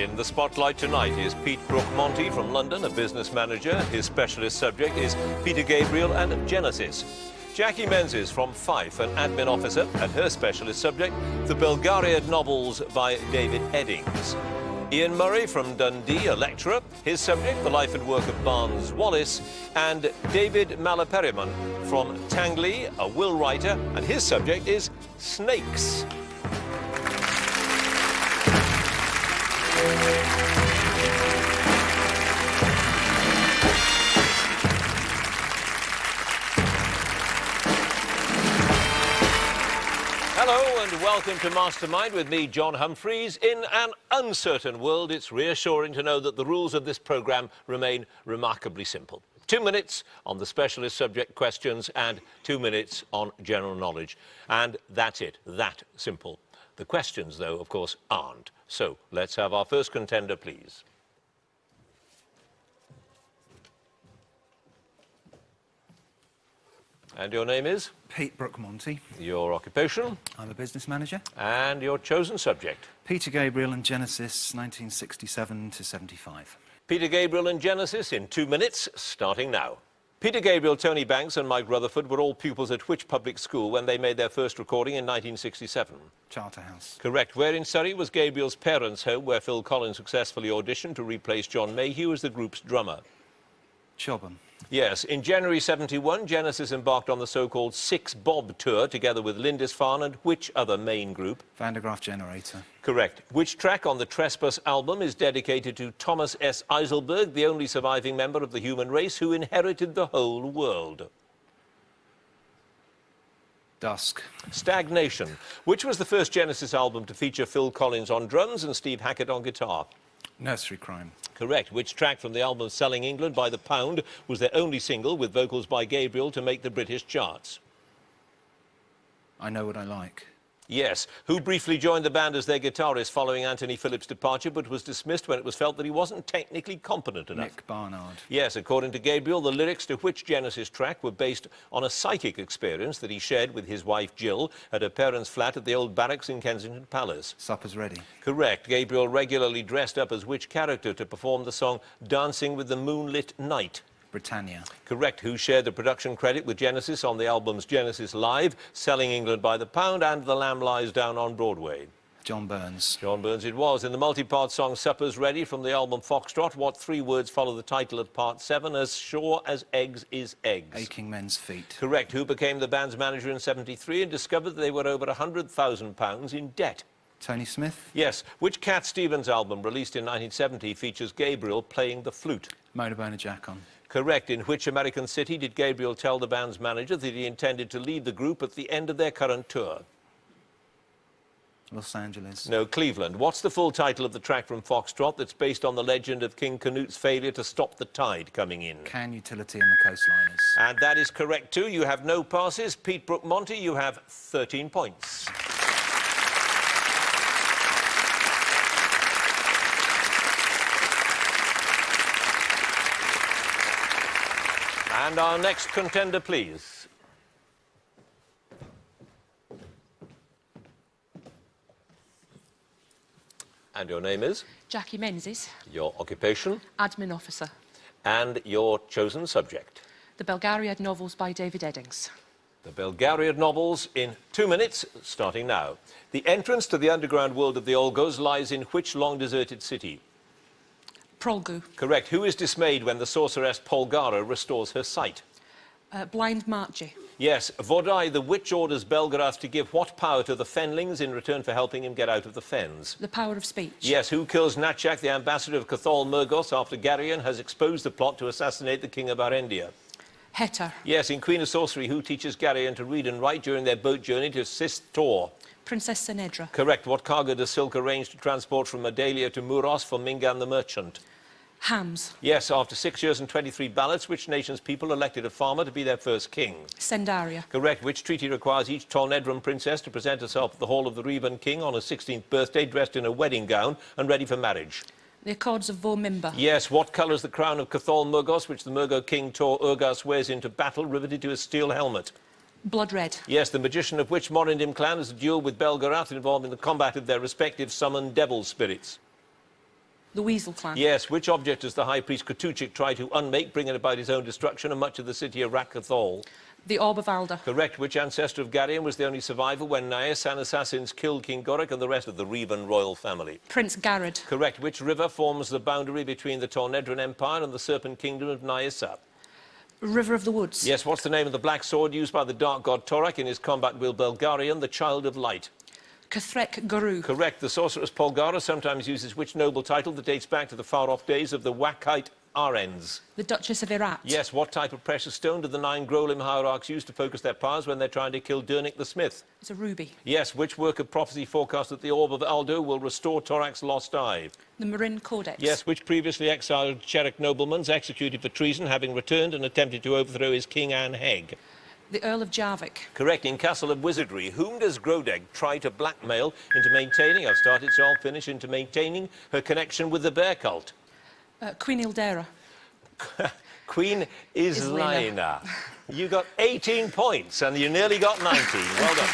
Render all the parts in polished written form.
In the spotlight tonight is Pete Brooke-Monti from London, a business manager. His specialist subject is Peter Gabriel and Genesis. Jacqui Menzies from Fife, an admin officer, and her specialist subject, the Belgariad novels by David Eddings. Iain Murray from Dundee, a lecturer. His subject, the life and work of Barnes Wallis. And David Malaperiman from Tangley, a will writer, and his subject is snakes. Hello and welcome to Mastermind with me, John Humphreys. In an uncertain world, it's reassuring to know that the rules of this programme remain remarkably simple. 2 minutes on the specialist subject questions and 2 minutes on general knowledge. And that's it, that simple. The questions, though, of course, aren't. So let's have our first contender, please. And your name is? Pete Brooke-Monti. Your occupation? I'm a business manager. And your chosen subject? Peter Gabriel and Genesis, 1967 to 75. Peter Gabriel and Genesis in 2 minutes, starting now. Peter Gabriel, Tony Banks and Mike Rutherford were all pupils at which public school when they made their first recording in 1967? Charterhouse. Correct. Where in Surrey was Gabriel's parents' home, where Phil Collins successfully auditioned to replace John Mayhew as the group's drummer? Chobham. Yes. In January 71, Genesis embarked on the so-called Six Bob tour together with Lindisfarne and which other main group? Van der Graaf Generator. Correct. Which track on the Trespass album is dedicated to Thomas S. Eiselberg, the only surviving member of the human race who inherited the whole world? Dusk. Stagnation. Which was the first Genesis album to feature Phil Collins on drums and Steve Hackett on guitar? Nursery Crime. Correct. Which track from the album Selling England by the Pound was their only single with vocals by Gabriel to make the British charts? I Know What I Like. Yes. Who briefly joined the band as their guitarist following Anthony Phillips' departure, but was dismissed when it was felt that he wasn't technically competent enough? Nick Barnard. Yes. According to Gabriel, the lyrics to which Genesis track were based on a psychic experience that he shared with his wife Jill at her parents' flat at the old barracks in Kensington Palace? Supper's Ready. Correct. Gabriel regularly dressed up as which character to perform the song Dancing with the Moonlit Night? Britannia. Correct. Who shared the production credit with Genesis on the albums Genesis Live, Selling England by the Pound and The Lamb Lies Down on Broadway? John Burns. John Burns it was. In the multi-part song Supper's Ready from the album Foxtrot, what 3 words follow the title of part 7? As sure as eggs is eggs. Aching Men's Feet. Correct. Who became the band's manager in 73 and discovered that they were over £100,000 in debt? Tony Smith. Yes. Which Cat Stevens album, released in 1970, features Gabriel playing the flute? Motorboner Jack on. Correct. In which American city did Gabriel tell the band's manager that he intended to leave the group at the end of their current tour? Los Angeles. No, Cleveland. What's the full title of the track from Foxtrot that's based on the legend of King Canute's failure to stop the tide coming in? Can Utility and the Coastliners. And that is correct too. You have no passes. Pete Brooke-Monti, you have 13 points. And our next contender, please. And your name is? Jacqui Menzies. Your occupation? Admin officer. And your chosen subject? The Belgariad novels by David Eddings. The Belgariad novels in 2 minutes, starting now. The entrance to the underground world of the Olgos lies in which long-deserted city? Prolgu. Correct. Who is dismayed when the sorceress Polgara restores her sight? Blind Margie. Yes. Vodai, the witch, orders Belgarath to give what power to the Fenlings in return for helping him get out of the Fens? The power of speech. Yes. Who kills Natchak, the ambassador of Cathal Murgos, after Garion has exposed the plot to assassinate the king of Arendia? Heter. Yes. In Queen of Sorcery, who teaches Garion to read and write during their boat journey to assist Tor? Princess Senedra. Correct. What cargo does Silk arrange to transport from Adalia to Muros for Mingan the merchant? Hams. Yes. After 6 years and 23 ballots, which nation's people elected a farmer to be their first king? Sendaria. Correct. Which treaty requires each Tolnedron princess to present herself at the hall of the Revan king on her 16th birthday dressed in a wedding gown and ready for marriage? The Accords of Vormimba. Yes. What colour is the crown of Cathal Murgos, which the Murgo king Tor Urgas wears into battle, riveted to his steel helmet? Blood red. Yes. The magician of which Morindim clan has a duel with Belgarath involving the combat of their respective summoned devil spirits? The Weasel clan. Yes, which object does the High Priest Katuchik try to unmake, bringing about his own destruction and much of the city of Ratcathol? The Orb of Alder. Correct. Which ancestor of Garion was the only survivor when Nyasan assassins killed King Goric and the rest of the Revan royal family? Prince Garrod. Correct. Which river forms the boundary between the Tornedran Empire and the Serpent Kingdom of Nyasa? River of the Woods. Yes, what's the name of the black sword used by the dark god Torak in his combat with Belgarian, the Child of Light? Cathrek Guru. Correct. The sorceress Polgara sometimes uses which noble title that dates back to the far-off days of the Wakite Arends? The Duchess of Irat. Yes, what type of precious stone do the 9 Grolim hierarchs use to focus their powers when they're trying to kill Durnik the Smith? It's a ruby. Yes, which work of prophecy forecast that the Orb of Aldo will restore Torak's lost eye? The Marin Codex. Yes, which previously exiled Cherok nobleman's executed for treason, having returned and attempted to overthrow his king Anne Heg? The Earl of Jarvik. Correct. In Castle of Wizardry, whom does Grodeg try to blackmail into maintaining, I've started so I'll finish, into maintaining her connection with the bear cult? Queen Ildera. Queen Islaena. You got 18 points and you nearly got 19. Well done.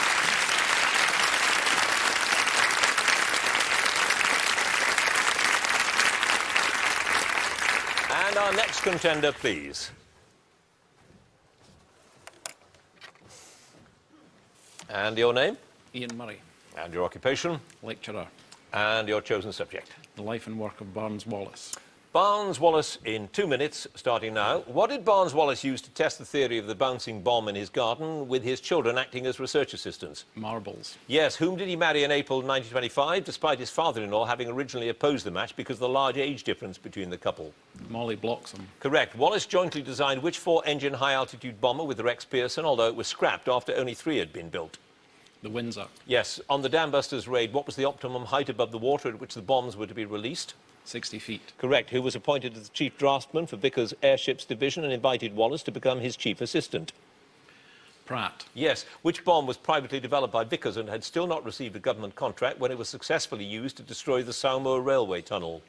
And our next contender, please. And your name? Iain Murray, And your occupation? lecturer. And your chosen subject? The life and work of Barnes Wallis. Barnes Wallis in 2 minutes, starting now. What did Barnes Wallis use to test the theory of the bouncing bomb in his garden with his children acting as research assistants? Marbles. Yes, whom did he marry in April 1925, despite his father-in-law having originally opposed the match because of the large age difference between the couple? Molly Bloxham. Correct. Wallis jointly designed which 4-engine high-altitude bomber with Rex Pearson, although it was scrapped after only 3 had been built? The Windsor. Yes. On the Dambusters raid, what was the optimum height above the water at which the bombs were to be released? 60 feet. Correct. Who was appointed as the chief draftsman for Vickers Airships Division and invited Wallis to become his chief assistant? Pratt. Yes. Which bomb was privately developed by Vickers and had still not received a government contract when it was successfully used to destroy the Saumur railway tunnel?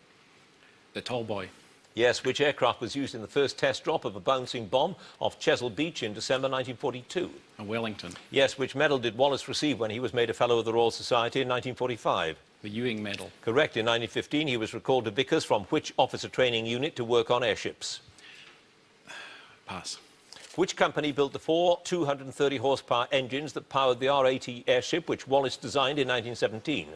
The Tall Boy. Yes. Which aircraft was used in the first test drop of a bouncing bomb off Chesil Beach in December 1942? A Wellington. Yes. Which medal did Wallis receive when he was made a Fellow of the Royal Society in 1945? The Ewing Medal. Correct. In 1915, he was recalled to Vickers from which officer training unit to work on airships? Pass. Which company built the 4 230-horsepower engines that powered the R-80 airship, which Wallis designed in 1917?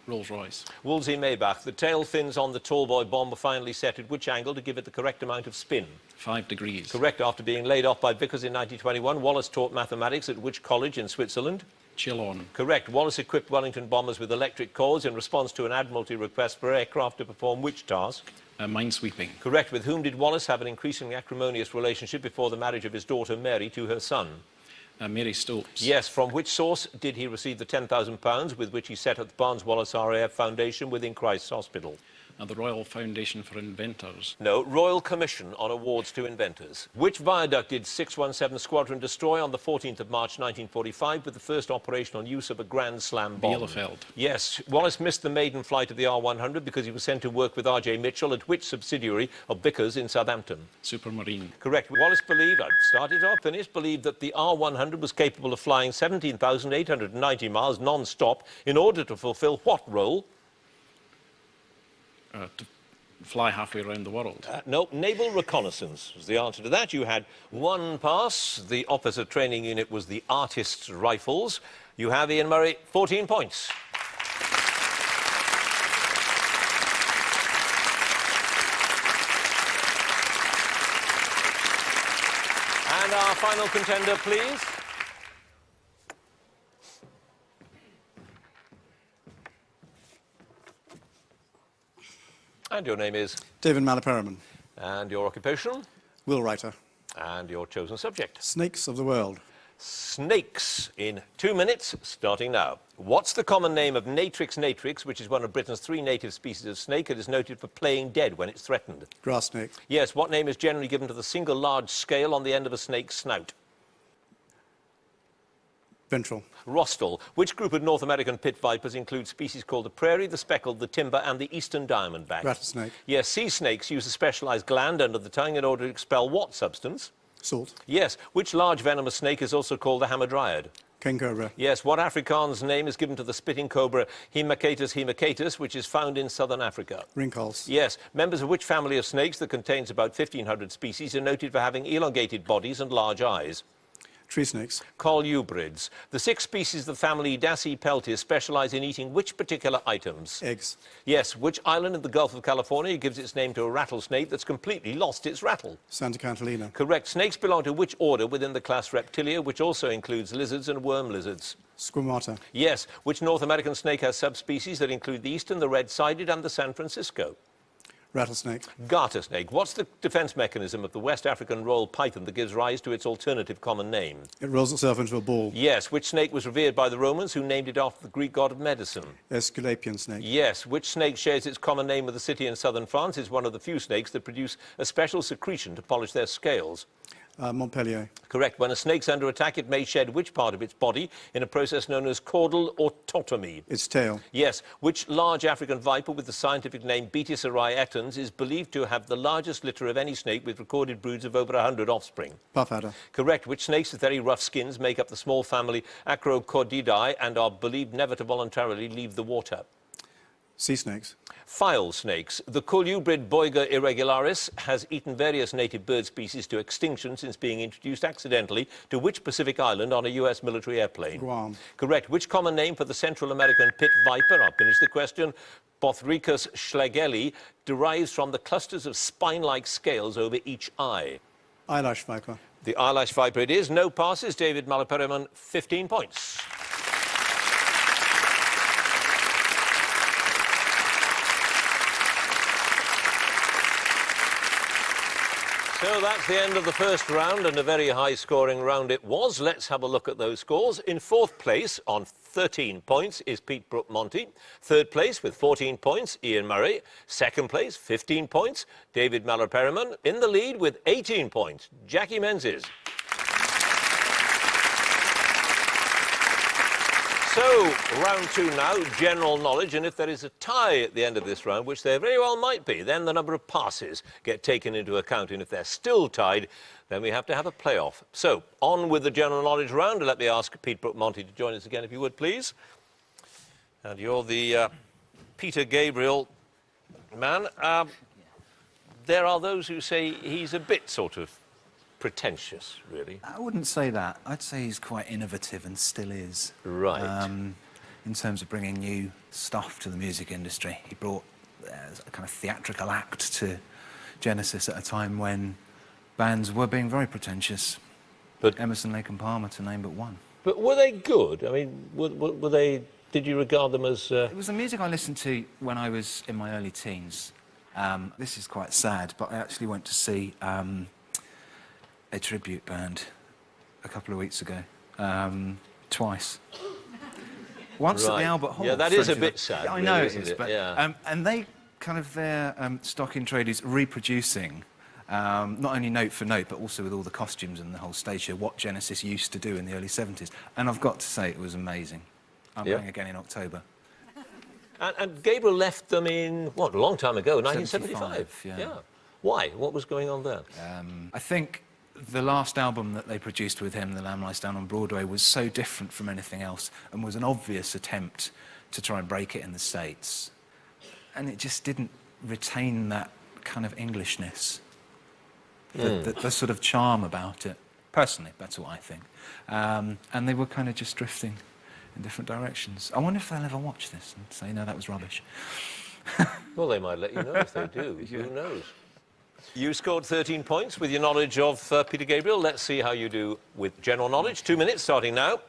Rolls-Royce. Woolsey Maybach. The tail fins on the Tall Boy bomb were finally set at which angle to give it the correct amount of spin? 5 degrees. Correct. After being laid off by Vickers in 1921, Wallis taught mathematics at which college in Switzerland? Chillon. Correct. Wallis equipped Wellington bombers with electric cords in response to an Admiralty request for aircraft to perform which task? Minesweeping. Correct. With whom did Wallis have an increasingly acrimonious relationship before the marriage of his daughter Mary to her son? Mary Stopes. Yes. From which source did he receive the £10,000 with which he set up the Barnes Wallis RAF Foundation within Christ's Hospital? The Royal Foundation for Inventors. No, Royal Commission on Awards to Inventors. Which viaduct did 617 Squadron destroy on the 14th of March 1945 with the first operational use of a Grand Slam bomb? Bielefeld. Yes. Wallis missed the maiden flight of the R100 because he was sent to work with R.J. Mitchell at which subsidiary of Vickers in Southampton? Supermarine. Correct. Wallis believed, I've started or finished, believed that the R100 was capable of flying 17,890 miles non-stop in order to fulfill what role? To fly halfway around the world. No, naval reconnaissance was the answer to that. You had 1 pass. The officer training unit was the Artists' Rifles. You have, Iain Murray, 14 points. And our final contender, please. And your name is? David Malaperiman, And your occupation? will writer. And your chosen subject? Snakes of the world. Snakes in 2 minutes, starting now. What's the common name of Natrix natrix, which is one of Britain's 3 native species of snake and is noted for playing dead when it's threatened? Grass snake. Yes, what name is generally given to the single large scale on the end of a snake's snout? Ventral. Rostal. Which group of North American pit vipers include species called the prairie, the speckled, the timber and the eastern diamondback? Rattlesnake. Yes, sea snakes use a specialised gland under the tongue in order to expel what substance? Salt. Yes. Which large venomous snake is also called the hamadryad? King cobra. Yes, what Afrikaans name is given to the spitting cobra Hemacatus hemacatus, which is found in southern Africa? Rinkels. Yes, members of which family of snakes that contains about 1,500 species are noted for having elongated bodies and large eyes? Tree snakes. Colubrids. The 6 species of the family Dasypeltis specialize in eating which particular items? Eggs. Yes, which island in the Gulf of California gives its name to a rattlesnake that's completely lost its rattle? Santa Catalina. Correct. Snakes belong to which order within the class Reptilia, which also includes lizards and worm lizards? Squamata. Yes. Which North American snake has subspecies that include the eastern, the red-sided and the San Francisco? Rattlesnake. Garter snake. What's the defense mechanism of the West African royal python that gives rise to its alternative common name? It rolls itself into a ball. Yes. Which snake was revered by the Romans, who named it after the Greek god of medicine? Aesculapian snake. Yes. Which snake shares its common name with the city in southern France? Is one of the few snakes that produce a special secretion to polish their scales? Montpellier. Correct. When a snake's under attack, it may shed which part of its body in a process known as caudal autotomy? Its tail. Yes. Which large African viper with the scientific name Betissarai etans is believed to have the largest litter of any snake with recorded broods of over 100 offspring? Puff adder. Correct. Which snakes with very rough skins make up the small family Acrocordidae and are believed never to voluntarily leave the water? Sea snakes. File snakes. The colubrid Boiga irregularis has eaten various native bird species to extinction since being introduced accidentally to which Pacific island on a US military airplane? Guam. Correct. Which common name for the Central American pit viper, I'll finish the question, Bothricus schlegeli, derives from the clusters of spine-like scales over each eye? Eyelash viper. The eyelash viper it is. No passes. David Malaperiman, 15 points. So that's the end of the first round, and a very high-scoring round it was. Let's have a look at those scores. In 4th place, on 13 points, is Pete Brooke-Monti. 3rd place, with 14 points, Iain Murray. 2nd place, 15 points, David Malaperiman. In the lead with 18 points, Jacqui Menzies. So, round 2 now, general knowledge, and if there is a tie at the end of this round, which there very well might be, then the number of passes get taken into account, and if they're still tied, then we have to have a playoff. So, on with the general knowledge round, and let me ask Pete Brooke-Monti to join us again, if you would, please. And you're the Peter Gabriel man. There are those who say he's a bit sort of pretentious, really. I wouldn't say that. I'd say he's quite innovative and still is. Right. In terms of bringing new stuff to the music industry. He brought a kind of theatrical act to Genesis at a time when bands were being very pretentious. But Emerson, Lake and Palmer, to name but one. But were they good? I mean, were they... Did you regard them as... It was the music I listened to when I was in my early teens. This is quite sad, but I actually went to see a tribute band a couple of weeks ago, twice. Once at the Albert Hall. Yeah, that is a bit sad. Yeah, I really, know isn't it is, but yeah. and they kind of their stock in trade is reproducing, not only note for note, but also with all the costumes and the whole stage show, what Genesis used to do in the early 70s. And I've got to say, it was amazing. I'm going again in October. And Gabriel left them in, what, a long time ago, 1975? 75, yeah. Why? What was going on there? I think the last album that they produced with him, The Lamb Lies Down on Broadway, was so different from anything else and was an obvious attempt to try and break it in the States. And it just didn't retain that kind of Englishness, the sort of charm about it. Personally, that's what I think. And they were kind of just drifting in different directions. I wonder if they'll ever watch this and say, no, that was rubbish. Well, they might let you know if they do. Yeah. Who knows? You scored 13 points with your knowledge of Peter Gabriel. Let's see how you do with general knowledge. 2 minutes starting now.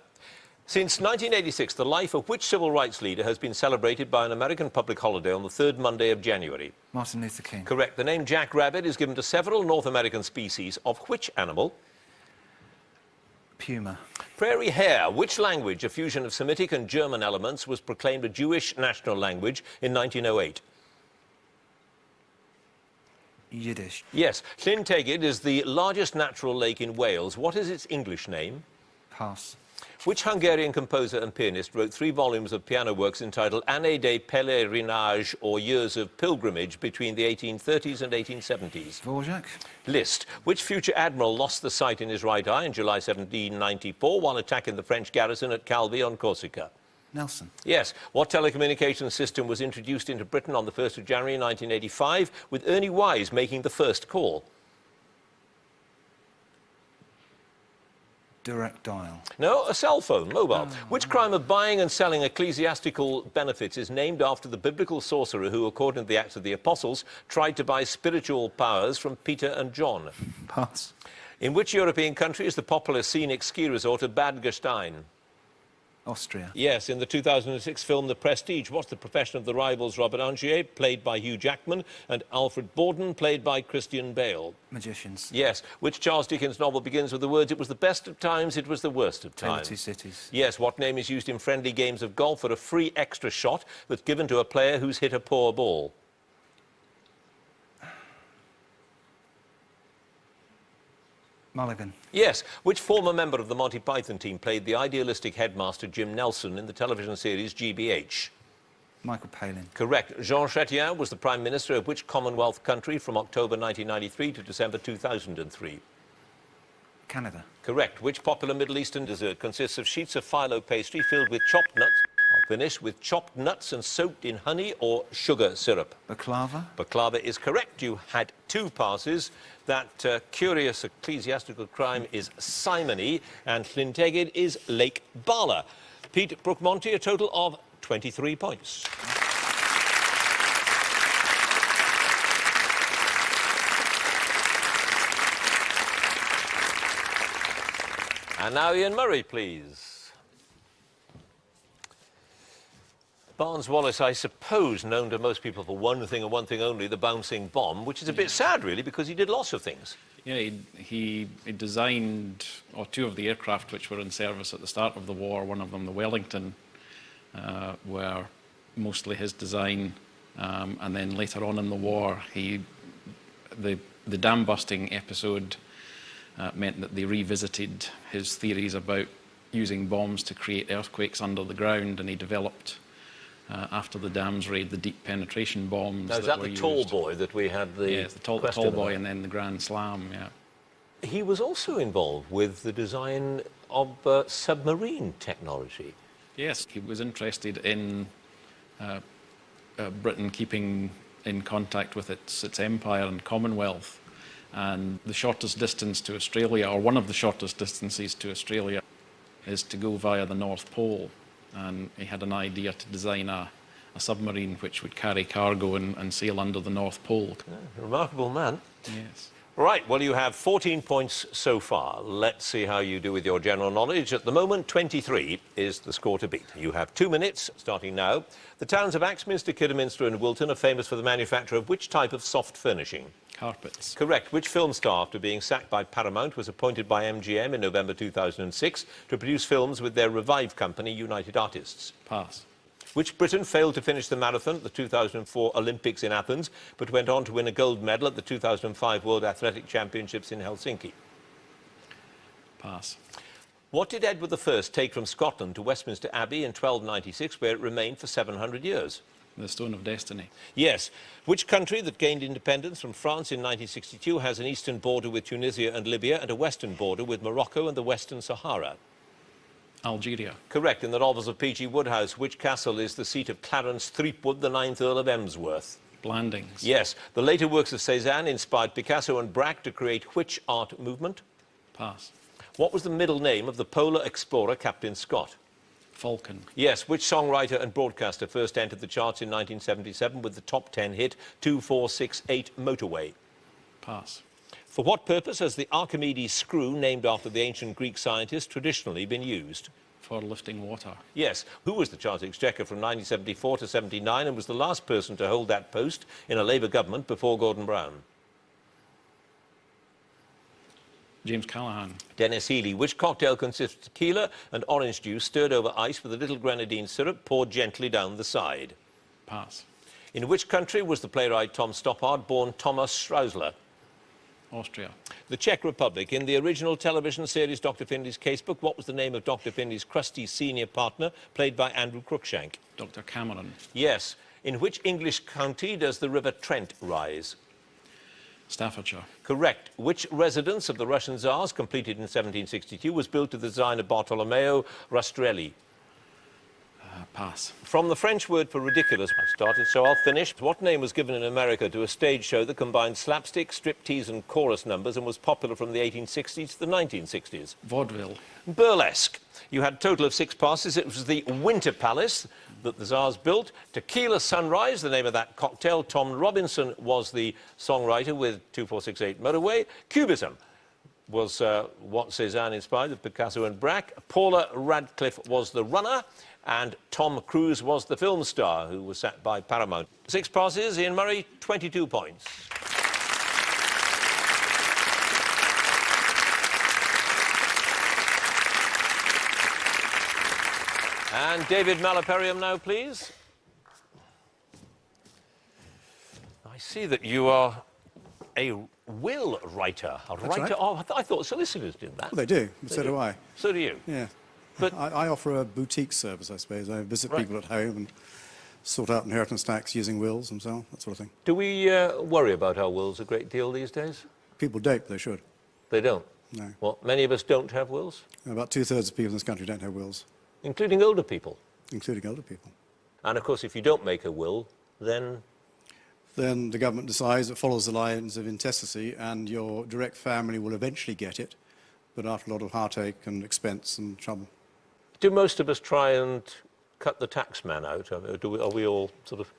Since 1986, the life of which civil rights leader has been celebrated by an American public holiday on the 3rd Monday of January? Martin Luther King. Correct. The name jackrabbit is given to several North American species of which animal? Puma. Prairie hare. Which language, a fusion of Semitic and German elements, was proclaimed a Jewish national language in 1908? Yiddish. Yes. Llyn Tegid is the largest natural lake in Wales. What is its English name? Pass. Which Hungarian composer and pianist wrote 3 volumes of piano works entitled Années de Pèlerinage, or Years of Pilgrimage, between the 1830s and 1870s? Dvorak? Liszt. Which future admiral lost the sight in his right eye in July 1794 while attacking the French garrison at Calvi on Corsica? Nelson? Yes. What telecommunications system was introduced into Britain on the 1st of January 1985, with Ernie Wise making the first call? Direct dial? No, a cell phone, mobile. Which crime of buying and selling ecclesiastical benefits is named after the biblical sorcerer who, according to the Acts of the Apostles, tried to buy spiritual powers from Peter and John? Pass. In which European country is the popular scenic ski resort of Bad Gastein? Austria? Yes, in the 2006 film The Prestige, what's the profession of the rivals Robert Angier, played by Hugh Jackman, and Alfred Borden, played by Christian Bale? Magicians? Yes. Which Charles Dickens novel begins with the words, "It was the best of times, it was the worst of Tale of times"? Two Cities? Yes. What name is used in friendly games of golf for a free extra shot that's given to a player who's hit a poor ball? Mulligan? Yes. Which former member of the Monty Python team played the idealistic headmaster Jim Nelson in the television series GBH? Michael Palin? Correct. Jean Chrétien was the Prime Minister of which Commonwealth country from October 1993 to December 2003? Canada? Correct. Which popular Middle Eastern dessert consists of sheets of phyllo pastry filled with chopped nuts, finished with chopped nuts and soaked in honey or sugar syrup? Baklava? Baklava is correct. You had 2 passes. That curious ecclesiastical crime is simony, and Llyntegid is Lake Bala. Pete Brooke-Monti, a total of 23 points. And now Ian Murray, please. Barnes Wallis, I suppose, known to most people for one thing and one thing only, the bouncing bomb, which is a bit sad, really, because he did lots of things. Yeah, he designed 2 of the aircraft which were in service at the start of the war. One of them, the Wellington, were mostly his design. And then later on in the war, the dam busting episode meant that they revisited his theories about using bombs to create earthquakes under the ground, and he developed, after the dams raid, the deep penetration bombs. Now, is that the tall boy that we had the Yes, the tall boy, and then the Grand Slam, yeah. He was also involved with the design of submarine technology. Yes, he was interested in Britain keeping in contact with its empire and Commonwealth. And the shortest distance to Australia, or one of the shortest distances to Australia, is to go via the North Pole. And he had an idea to design a submarine which would carry cargo and sail under the North Pole. Yeah, remarkable man. Yes. Right, well, you have 14 points so far. Let's see how you do with your general knowledge. At the moment, 23 is the score to beat. You have 2 minutes, starting now. The towns of Axminster, Kidderminster and Wilton are famous for the manufacture of which type of soft furnishing? Carpets. Correct. Which film star, after being sacked by Paramount, was appointed by MGM in November 2006 to produce films with their revived company, United Artists? Pass. Which Briton failed to finish the marathon at the 2004 Olympics in Athens, but went on to win a gold medal at the 2005 World Athletic Championships in Helsinki? Pass. What did Edward I take from Scotland to Westminster Abbey in 1296, where it remained for 700 years? The Stone of Destiny. Yes. Which country that gained independence from France in 1962 has an eastern border with Tunisia and Libya and a western border with Morocco and the Western Sahara? Algeria. Correct. In the novels of P.G. Wodehouse, which castle is the seat of Clarence Threepwood, the 9th Earl of Emsworth? Blandings. Yes. The later works of Cézanne inspired Picasso and Braque to create which art movement? Pass. What was the middle name of the polar explorer Captain Scott? Falcon. Yes. Which songwriter and broadcaster first entered the charts in 1977 with the top 10 hit 2468 Motorway? Pass. For what purpose has the Archimedes screw, named after the ancient Greek scientist, traditionally been used? For lifting water. Yes. Who was the Charles Exchequer from 1974 to 79 and was the last person to hold that post in a Labour government before Gordon Brown? James Callaghan. Dennis Healy. Which cocktail consists of tequila and orange juice stirred over ice with a little grenadine syrup poured gently down the side? Pass. In which country was the playwright Tom Stoppard born Thomas Straussler? Austria. The Czech Republic. In the original television series Dr. Finley's Casebook, what was the name of Dr. Finley's crusty senior partner, played by Andrew Cruikshank? Dr. Cameron. Yes. In which English county does the River Trent rise? Staffordshire. Correct. Which residence of the Russian Tsars, completed in 1762, was built to the design of Bartolomeo Rastrelli? Pass. From the French word for ridiculous, I started, so I'll finish. What name was given in America to a stage show that combined slapstick, striptease and chorus numbers and was popular from the 1860s to the 1960s? Vaudeville. Burlesque. You had a total of 6 passes. It was the Winter Palace that the Tsars built. Tequila Sunrise, the name of that cocktail. Tom Robinson was the songwriter with 2468 Motorway. Cubism was what Cézanne inspired with Picasso and Braque. Paula Radcliffe was the runner. And Tom Cruise was the film star who was sat by Paramount. 6 passes, Ian Murray, 22 points. And David Malaperiman now, please. I see that you are a will writer. A writer. right. Oh, I thought solicitors did that. Well, they do. So do I. So do you. Yeah. But- I offer a boutique service, I suppose. I visit Right. people at home and sort out inheritance tax using wills and so on, that sort of thing. Do we worry about our wills a great deal these days? People don't, but they should. They don't. No. Well, many of us don't have wills, About 2/3 of people in this country don't have wills, including older people. including older people. And of course, if you don't make a will, then Then the government decides, it follows the lines of intestacy, and your direct family will eventually get it, but after a lot of heartache and expense and trouble. do most of us try and cut the tax man out? Or are we all sort of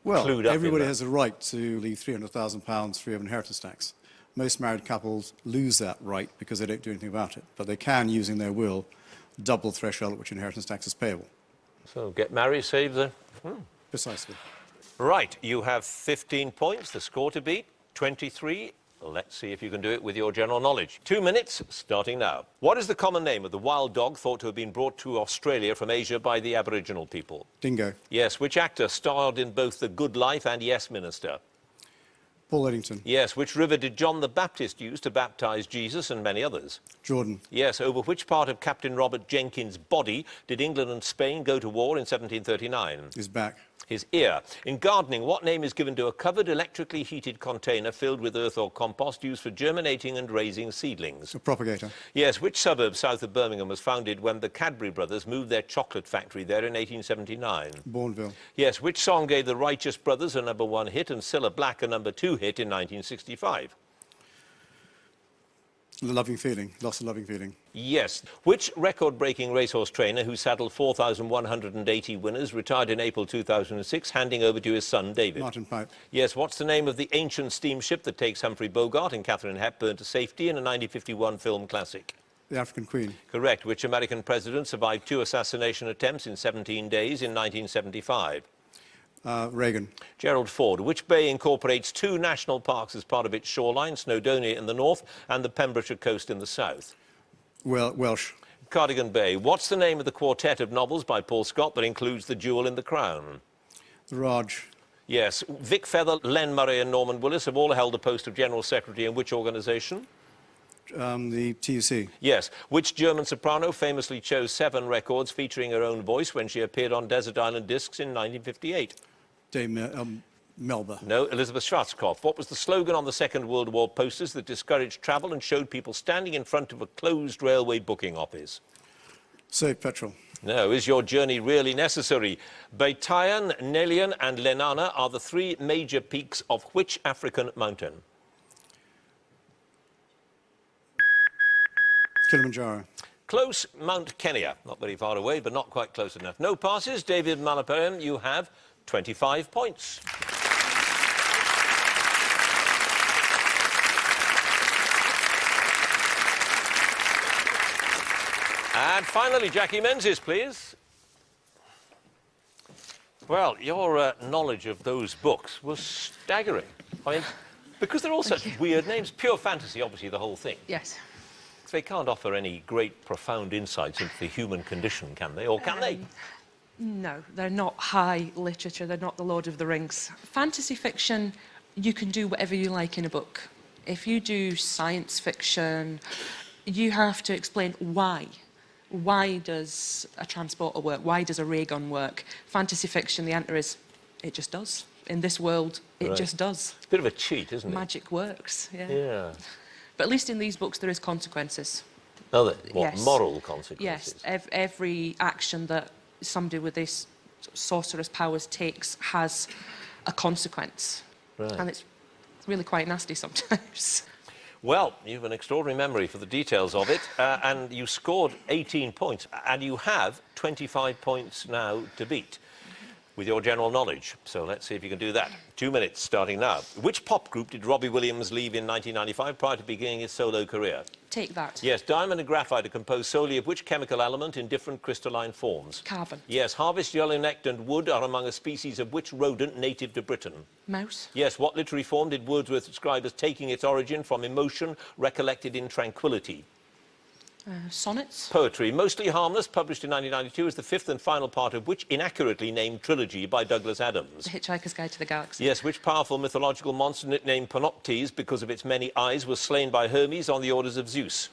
Well, clued up in everybody that? has a right to leave £300,000 free of inheritance tax. Most married couples lose that right because they don't do anything about it, but they can, using their will, double the threshold at which inheritance tax is payable. So get married, save the... Precisely. Right, you have 15 points, the score to beat, 23. Let's see if you can do it with your general knowledge. 2 minutes, starting now. What is the common name of the wild dog thought to have been brought to Australia from Asia by the Aboriginal people? Dingo. Yes, which actor starred in both The Good Life and Yes, Minister? Paul Eddington. Yes, which river did John the Baptist use to baptise Jesus and many others? Jordan. Yes, over which part of Captain Robert Jenkins' body did England and Spain go to war in 1739? Is back. His ear. In gardening, what name is given to a covered electrically heated container filled with earth or compost used for germinating and raising seedlings? A propagator. Yes, which suburb south of Birmingham was founded when the Cadbury brothers moved their chocolate factory there in 1879? Bourneville. Yes, which song gave the Righteous Brothers a #1 hit and Cilla Black a #2 hit in 1965? The Loving Feeling. Lost a Loving Feeling. Yes. Which record-breaking racehorse trainer who saddled 4,180 winners retired in April 2006, handing over to his son, David? Martin Pipe. Yes. What's the name of the ancient steamship that takes Humphrey Bogart and Katharine Hepburn to safety in a 1951 film classic? The African Queen. Correct. Which American president survived 2 assassination attempts in 17 days in 1975? Reagan. Gerald Ford. Which bay incorporates 2 national parks as part of its shoreline, Snowdonia in the north and the Pembrokeshire coast in the south? Welsh. Cardigan Bay. What's the name of the quartet of novels by Paul Scott that includes The Jewel in the Crown? The Raj. Yes. Vic Feather, Len Murray and Norman Willis have all held the post of General Secretary in which organisation? The TUC. Yes. Which German soprano famously chose 7 records featuring her own voice when she appeared on Desert Island Discs in 1958? Dame Melba. No, Elizabeth Schwarzkopf. What was the slogan on the Second World War posters that discouraged travel and showed people standing in front of a closed railway booking office? Save petrol. No. Is your journey really necessary? Baitayan, Nelian and Lenana are the 3 major peaks of which African mountain? Kilimanjaro. Close, Mount Kenya. Not very far away, but not quite close enough. No passes. David Malaperiman, you have 25 points. And finally, Jacqui Menzies, please. Well, your knowledge of those books was staggering. I mean, because they're all such weird names. Pure fantasy, obviously, the whole thing. Yes. They can't offer any great, profound insights into the human condition, can they? Or can they? No, they're not high literature. They're not the Lord of the Rings. Fantasy fiction, you can do whatever you like in a book. If you do science fiction, you have to explain why. Why does a transporter work? Why does a ray gun work? Fantasy fiction, the answer is, it just does. In this world, it just does. It's a bit of a cheat, isn't it? Magic works, yeah. Yeah. But at least in these books, there is consequences. Oh, what, Yes. moral consequences? Yes, every action that somebody with this sorcerer's powers takes has a consequence. Right. And it's really quite nasty sometimes. Well, you've an extraordinary memory for the details of it, and you scored 18 points, and you have 25 points now to beat with your general knowledge. So let's see if you can do that. 2 minutes starting now. Which pop group did Robbie Williams leave in 1995 prior to beginning his solo career? Take that. Yes, diamond and graphite are composed solely of which chemical element in different crystalline forms? Carbon. Yes, harvest, yellow-necked and wood are among a species of which rodent native to Britain? Mouse. Yes, what literary form did Wordsworth describe as taking its origin from emotion recollected in tranquility? Sonnets. Poetry, mostly harmless, published in 1992 as the fifth and final part of which inaccurately named trilogy by Douglas Adams. The Hitchhiker's Guide to the Galaxy. Yes, which powerful mythological monster nicknamed Panoptes because of its many eyes was slain by Hermes on the orders of Zeus?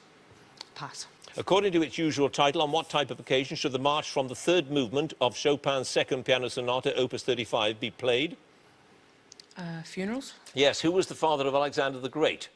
Pass. According to its usual title, on what type of occasion should the march from the third movement of Chopin's Second Piano Sonata, Opus 35, be played? Funerals. Yes, who was the father of Alexander the Great?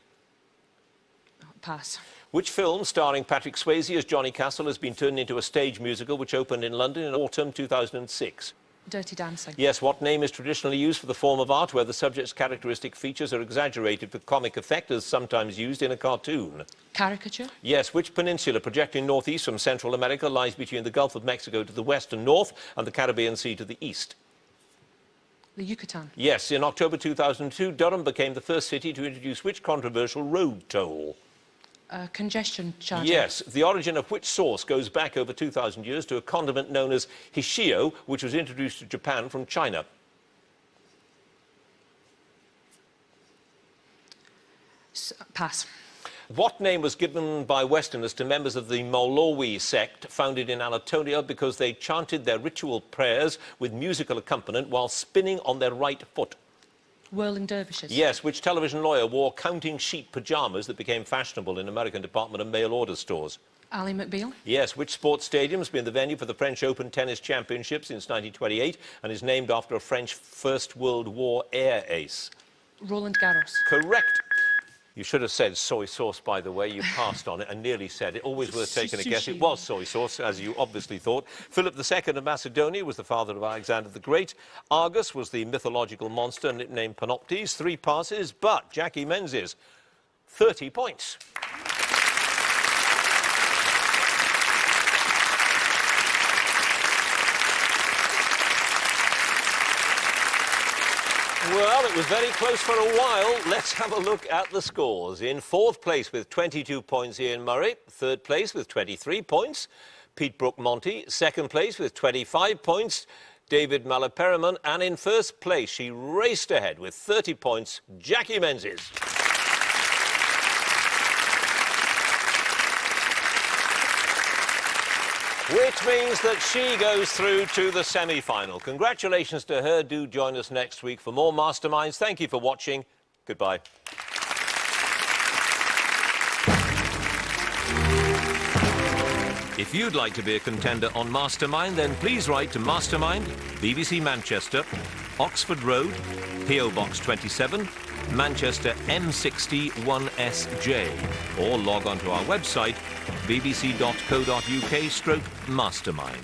Pass. Which film starring Patrick Swayze as Johnny Castle has been turned into a stage musical which opened in London in autumn 2006? Dirty Dancing. Yes, what name is traditionally used for the form of art where the subject's characteristic features are exaggerated for comic effect as sometimes used in a cartoon? Caricature. Yes, which peninsula projecting northeast from Central America lies between the Gulf of Mexico to the west and north and the Caribbean Sea to the east? The Yucatan. Yes, in October 2002, Durham became the first city to introduce which controversial road toll? Congestion charge. Yes, the origin of which sauce goes back over 2,000 years to a condiment known as hishio, which was introduced to Japan from China? Pass. What name was given by Westerners to members of the Malawi sect founded in Anatolia because they chanted their ritual prayers with musical accompaniment while spinning on their right foot? Whirling dervishes. Yes, which television lawyer wore counting sheet pyjamas that became fashionable in American Department of Mail Order stores? Ally McBeal. Yes, which sports stadium has been the venue for the French Open Tennis Championship since 1928 and is named after a French First World War air ace? Roland Garros. Correct. You should have said soy sauce, by the way. You passed on it and nearly said it. Always worth taking a guess. It was soy sauce, as you obviously thought. Philip II of Macedonia was the father of Alexander the Great. Argus was the mythological monster nicknamed Panoptes. 3 passes, but Jacqui Menzies, 30 points. Well, it was very close for a while. Let's have a look at the scores. In 4th place with 22 points, Iain Murray. 3rd place with 23 points, Pete Brooke-Monti. 2nd place with 25 points, David Malaperiman. And in 1st place, she raced ahead with 30 points, Jacqui Menzies. Which means that she goes through to the semi-final. Congratulations to her. Do join us next week for more Masterminds. Thank you for watching. Goodbye. If you'd like to be a contender on Mastermind, then please write to Mastermind, BBC Manchester, Oxford Road, PO Box 27, Manchester M60 1SJ, or log on to our website bbc.co.uk/mastermind.